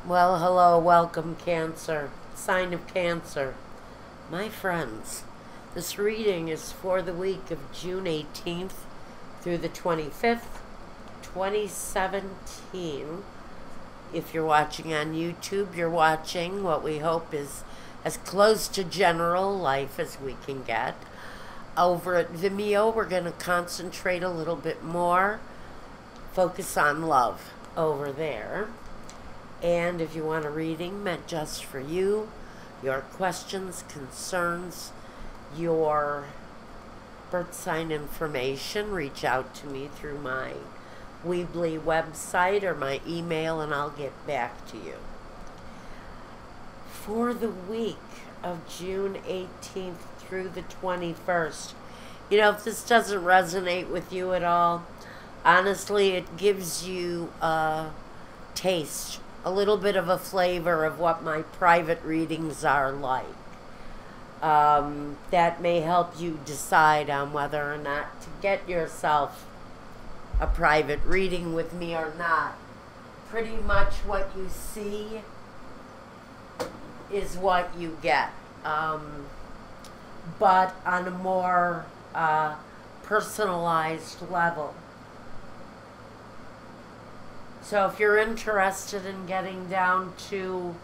Well, hello, welcome, Cancer. Sign of Cancer. My friends, this reading is for the week of June 18th through the 25th, 2017. If you're watching on YouTube, you're watching what we hope is as close to general life as we can get. Over at Vimeo, we're going to concentrate a little bit more, focus on love over there. And if you want a reading meant just for you, your questions, concerns, your birth sign information, reach out to me through my Weebly website or my email and I'll get back to you. For the week of June 18th through the 21st, if this doesn't resonate with you at all, honestly, it gives you a taste, a little bit of a flavor of what my private readings are like. That may help you decide on whether or not to get yourself a private reading with me or not. Pretty much what you see is what you get. But on a more personalized level. So if you're interested in getting down to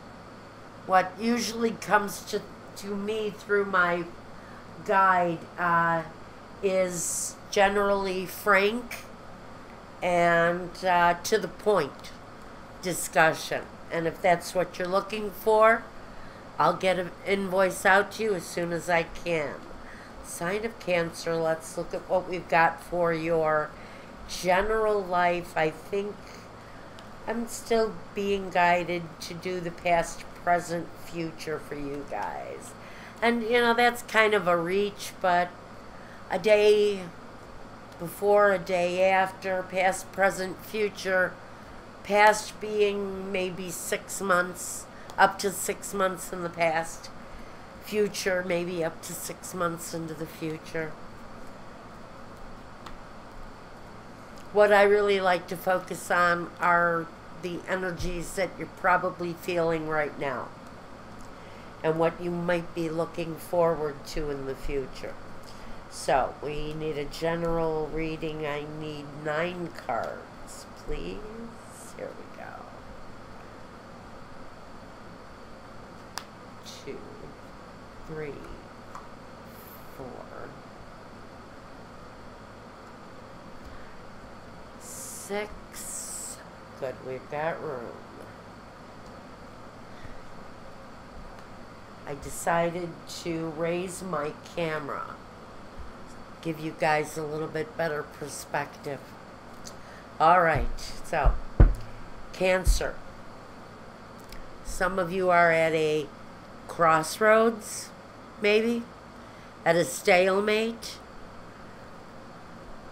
what usually comes to me through my guide is generally frank and to the point discussion. And if that's what you're looking for, I'll get an invoice out to you as soon as I can. Sign of Cancer, let's look at what we've got for your general life. I think I'm still being guided to do the past, present, future for you guys. And, that's kind of a reach, but a day before, a day after, past, present, future, past being maybe 6 months, up to 6 months in the past, future maybe up to 6 months into the future. What I really like to focus on are the energies that you're probably feeling right now and what you might be looking forward to in the future. So, we need a general reading. I need 9 cards, please. Here we go. 2, 3, 4, 6. Good, we've got room. I decided to raise my camera, give you guys a little bit better perspective. All right, so Cancer. Some of you are at a crossroads, maybe, at a stalemate.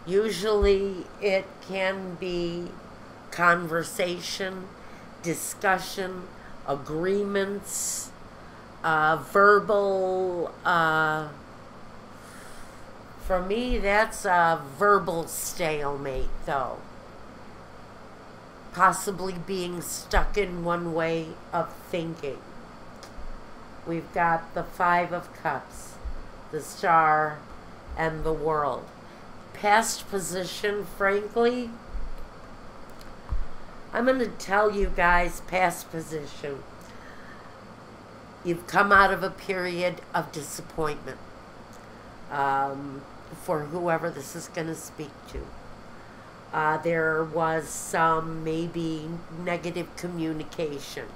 Usually it can be conversation, discussion, agreements, verbal, for me that's a verbal stalemate though. Possibly being stuck in one way of thinking. We've got the 5 of Cups, the Star, and the World. Past position, frankly, I'm going to tell you guys, past position, you've come out of a period of disappointment for whoever this is going to speak to. There was some maybe negative communication.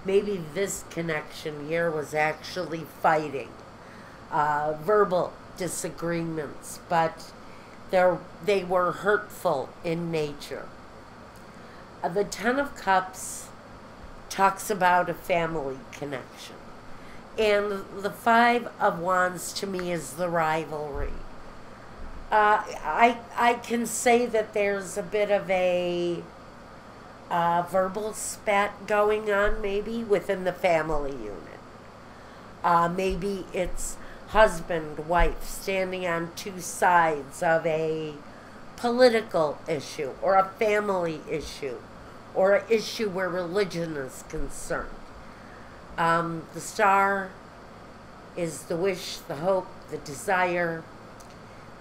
Maybe this connection here was actually fighting. Verbal disagreements, but they were hurtful in nature. The 10 of Cups talks about a family connection. And the 5 of Wands to me is the rivalry. I can say that there's a bit of a verbal spat going on maybe within the family unit. Maybe it's husband, wife standing on 2 sides of a political issue or a family issue or an issue where religion is concerned. The star is the wish, the hope, the desire,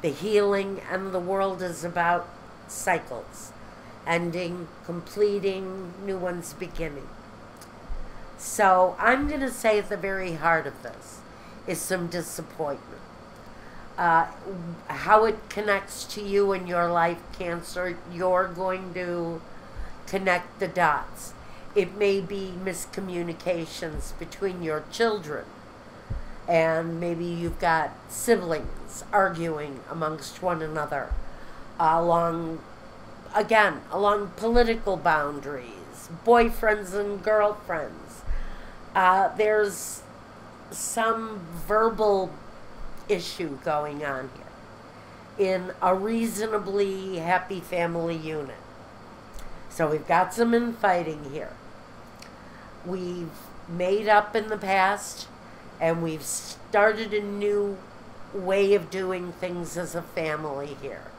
the healing, and the world is about cycles, ending, completing, new ones beginning. So I'm going to say at the very heart of this is some disappointment. How it connects to you in your life, Cancer, you're going to connect the dots. It may be miscommunications between your children, and maybe you've got siblings arguing amongst one another along political boundaries, boyfriends and girlfriends. There's some verbal issue going on here in a reasonably happy family unit. So we've got some infighting here. We've made up in the past, and we've started a new way of doing things as a family here.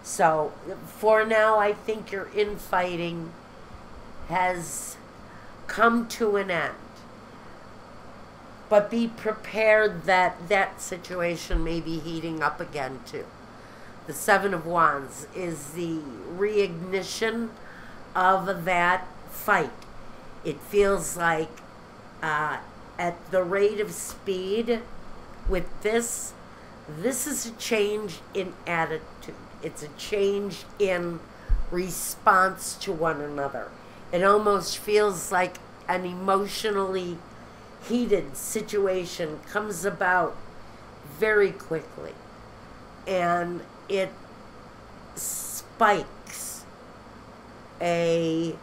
So for now, I think your infighting has come to an end. But be prepared that that situation may be heating up again too. The Seven of Wands is the reignition of that fight. It feels like at the rate of speed with this is a change in attitude. It's a change in response to one another. It almost feels like an emotionally heated situation comes about very quickly, and it spikes a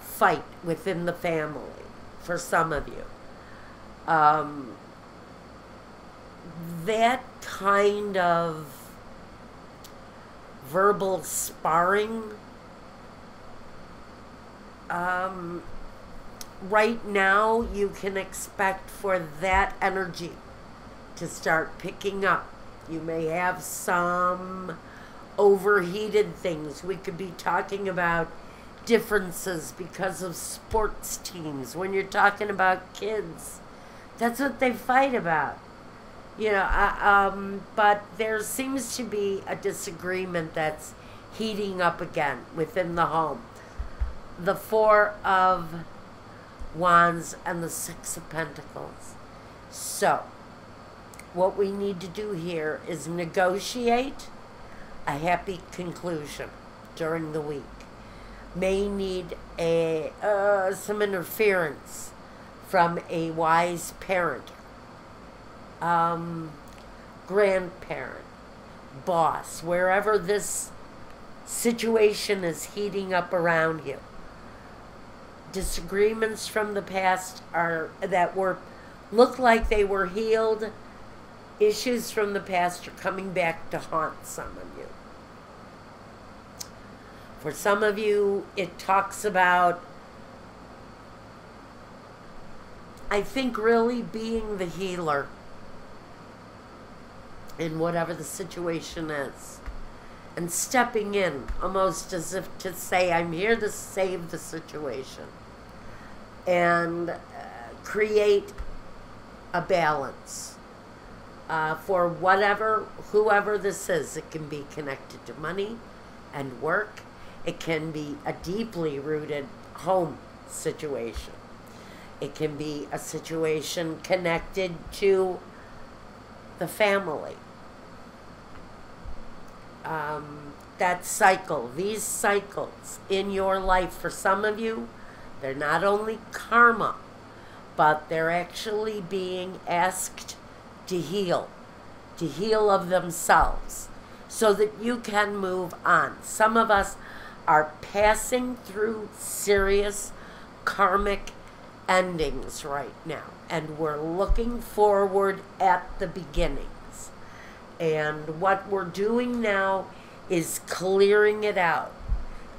fight within the family for some of you. That kind of verbal sparring right now, you can expect for that energy to start picking up. You may have some overheated things. We could be talking about differences because of sports teams. When you're talking about kids, that's what they fight about. You know, but there seems to be a disagreement that's heating up again within the home. The Four of Wands and the Six of Pentacles. So, what we need to do here is negotiate a happy conclusion during the week. May need some interference from a wise parent, grandparent, boss, wherever this situation is heating up around you. Disagreements from the past look like they were healed. Issues from the past are coming back to haunt some of you. For some of you, it talks about, I think, really being the healer in whatever the situation is, and stepping in almost as if to say, I'm here to save the situation and create a balance for whoever this is. It can be connected to money and work. It can be a deeply rooted home situation. It can be a situation connected to the family. That cycle, these cycles in your life, for some of you, they're not only karma, but they're actually being asked to heal of themselves so that you can move on. Some of us are passing through serious karmic endings right now, and we're looking forward at the beginnings. And what we're doing now is clearing it out.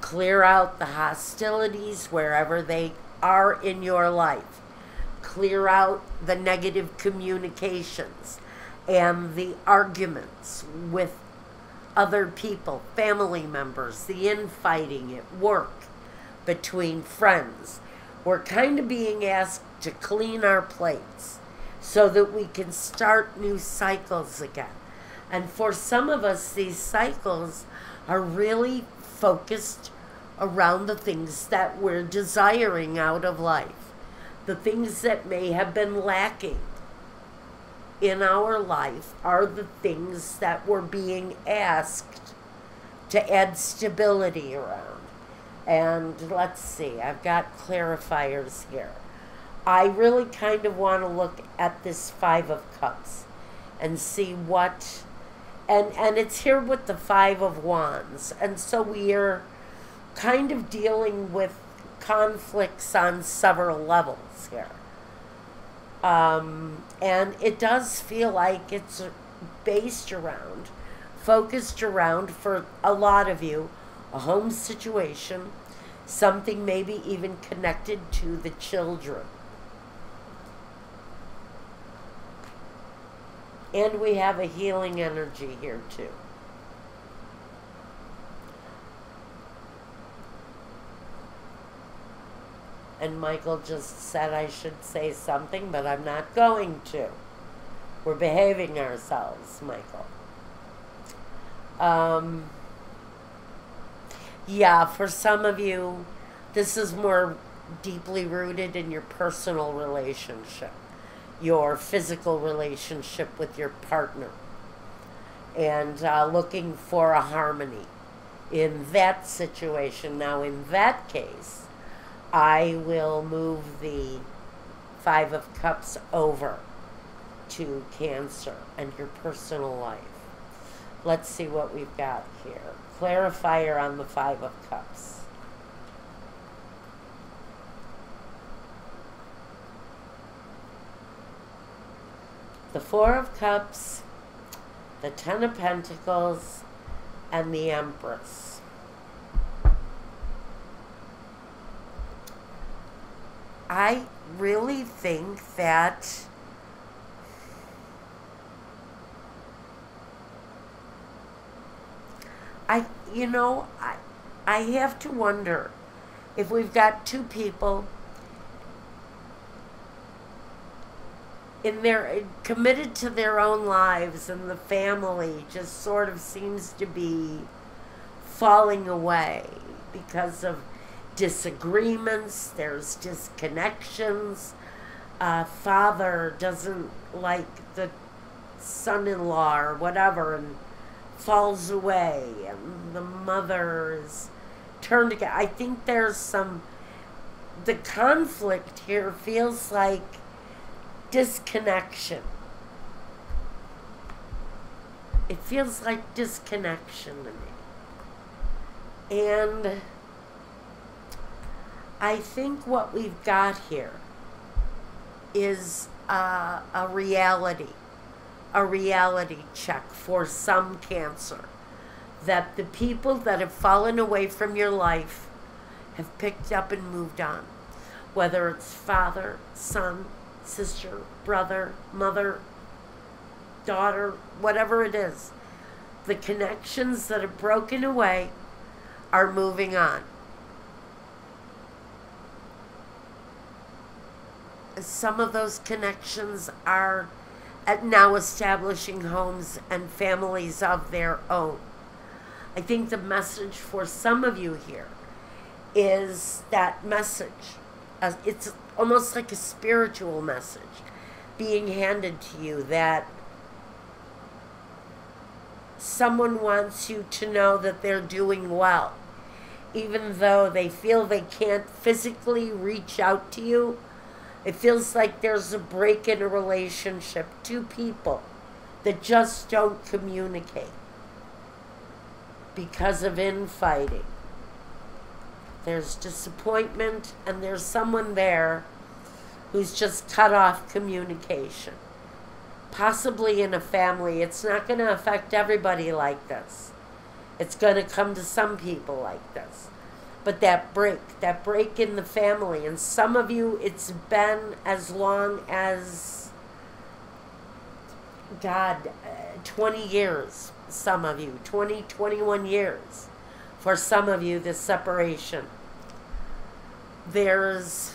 Clear out the hostilities wherever they are in your life. Clear out the negative communications and the arguments with other people, family members, the infighting at work. between friends. We're kind of being asked to clean our plates so that we can start new cycles again. And for some of us, these cycles are really focused around the things that we're desiring out of life, the things that may have been lacking in our life are the things that we're being asked to add stability around. And let's see, I've got clarifiers here. I really kind of want to look at this Five of Cups and see what, and it's here with the Five of Wands. And so we are kind of dealing with conflicts on several levels here. And it does feel like it's based around, focused around, for a lot of you, a home situation, something maybe even connected to the children. And we have a healing energy here too. And Michael just said I should say something, but I'm not going to. We're behaving ourselves, Michael. Yeah, for some of you, this is more deeply rooted in your personal relationship, your physical relationship with your partner, and looking for a harmony in that situation. Now, in that case, I will move the Five of Cups over to Cancer and your personal life. Let's see what we've got here. Clarifier on the Five of Cups. The Four of Cups, the Ten of Pentacles, and the Empress. I really think that I have to wonder if we've got two people in their committed to their own lives, and the family just sort of seems to be falling away because of disagreements, there's disconnections. Father doesn't like the son-in-law or whatever and falls away, and the mother is turned again. I think there's the conflict here feels like disconnection. It feels like disconnection to me. And I think what we've got here is a reality check for some Cancer, that the people that have fallen away from your life have picked up and moved on, whether it's father, son, sister, brother, mother, daughter, whatever it is. The connections that have broken away are moving on. Some of those connections are now establishing homes and families of their own. I think the message for some of you here is that message. It's almost like a spiritual message being handed to you, that someone wants you to know that they're doing well. Even though they feel they can't physically reach out to you, it feels like there's a break in a relationship. Two people that just don't communicate because of infighting. There's disappointment, and there's someone there who's just cut off communication. Possibly in a family. It's not going to affect everybody like this. It's going to come to some people like this. But that break in the family, and some of you, it's been as long as, 20 years, some of you, 20, 21 years, for some of you, this separation. there's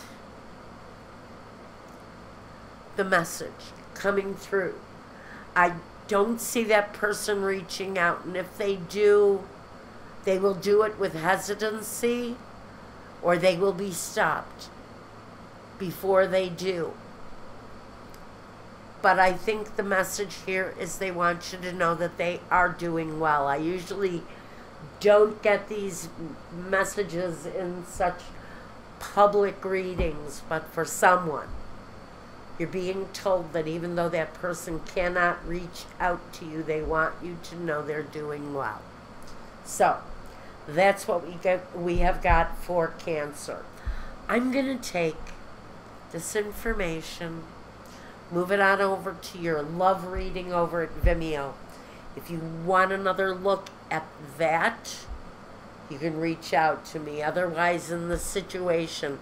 the message coming through. I don't see that person reaching out, and if they do, they will do it with hesitancy, or they will be stopped before they do. But I think the message here is they want you to know that they are doing well. I usually don't get these messages in such public readings, but for someone, you're being told that even though that person cannot reach out to you, they want you to know they're doing well. So that's what we have got for Cancer. I'm going to take this information, move it on over to your love reading over at Vimeo. If you want another look at that, you can reach out to me. Otherwise, in the situation,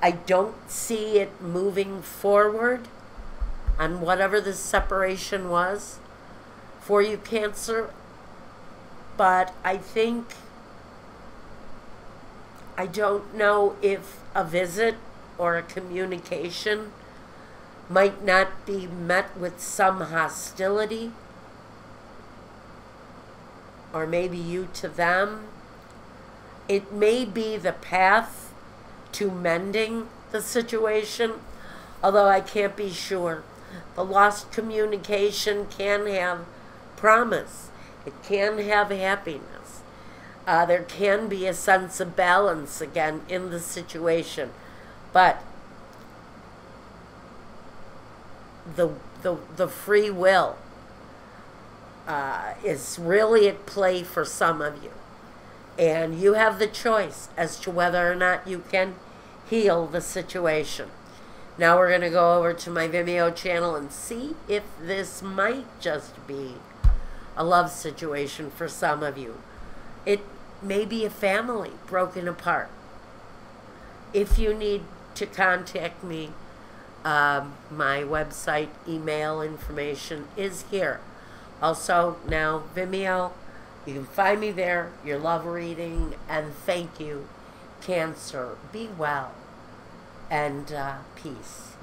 I don't see it moving forward on whatever the separation was for you, Cancer. But I don't know if a visit or a communication might not be met with some hostility, or maybe you to them. It may be the path to mending the situation, although I can't be sure. The lost communication can have promise. It can have happiness. There can be a sense of balance again in the situation. But the free will is really at play for some of you. And you have the choice as to whether or not you can heal the situation. Now we're going to go over to my Vimeo channel and see if this might just be a love situation for some of you. It may be a family broken apart. If you need to contact me, my website, email information is here. Also, now Vimeo, you can find me there, your love reading, and thank you, Cancer. Be well, and peace.